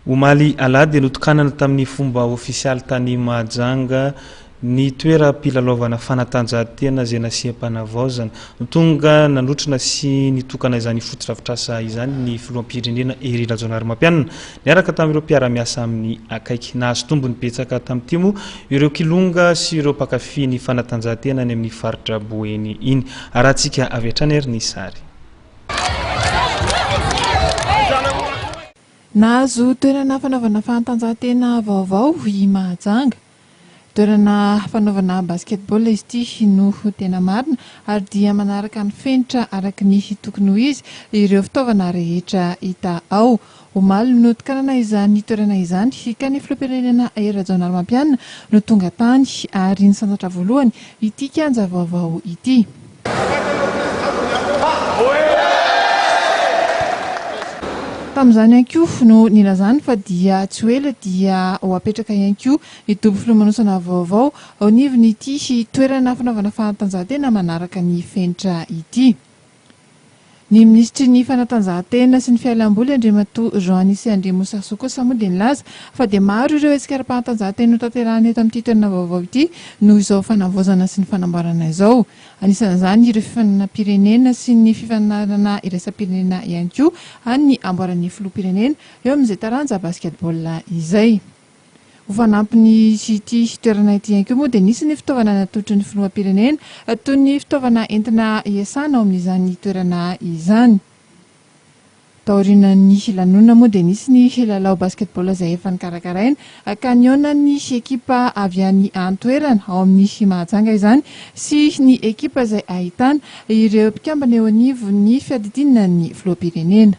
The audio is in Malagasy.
Omaly alady notokanana tamin'ny fomba ofisialy tany Mahajanga ny toeram-pilalaovana fanatanjahantena izay nasiam-panavaozana. Tonga nanotrana sy nitokana izany foto-drafitrasa izany ny filoham-pirenena Ery Rajaonarimampianina niaraka tamin'ireo mpiara-miasa amin'ny akaiky. Nahazo tombony betsaka tamin'ity moa ireo kilonga sy ireo mpakafy ny fanatanjahantena any amin'ny faritra Boeny iny. Arahantsika avy hatrany ary ny sary. Nahazo toerana fanaovana fanatanjahantena vaovao i Mahajanga. Toerana fanaovana basketball izy ity no tena marina ary dia manaraka ny fenitra araka ny tokony ho izy ireo fitaovana rehetra hita ao. Omaly notokanana izany toerana izany ka ny filoham-pirenena Ery Rajaonarimampianina no tonga tany ary ny sanjatra voalohany ity kianja vaovao ity. Tamin'izany ihany koa no nilazany fa dia tsy ho ela dia ho apetraka ihany koa ny dobo filomanosana vaovao ao anivon'ity toerana fanaovana fanatanjahantena manaraka ny fenitra ity. Ny ministry ny fanatanjahantena sy ny fialamboly Andriamatoa Jean-Nisy Andriamosasou kosa moa dia nilaza fa dia maro ireo hetsikaram-panatanjahantena notanterahana eto amin'ity toerana vaovao ity noho izao fanavaozana sy ny fanamboarana izao. Anisan'izany ireo fifananam-pirenena sy ny fifanarana iraisam-pirenena ihany koa any amboaran'ny filoham-pirenena eo amin'izay taranja basketball izay. Ho fanampiny ity toerana ity ihany koa moa dia nisy ny fitaovana natolotry ny filoham-pirenena toy ny fitaovana entina iasana ao amin'izany toerana izany. Taorian'ny lanonana moa dia nisy ny lalao basketball izay efa nikarakaraina ka nihaonan'ny ekipa avy any an-toerana ao amin'ny Mahajanga izany sy ny ekipa izay ahitana ireo mpikambana eo anivon'ny fiadidinana ny filoham-pirenena.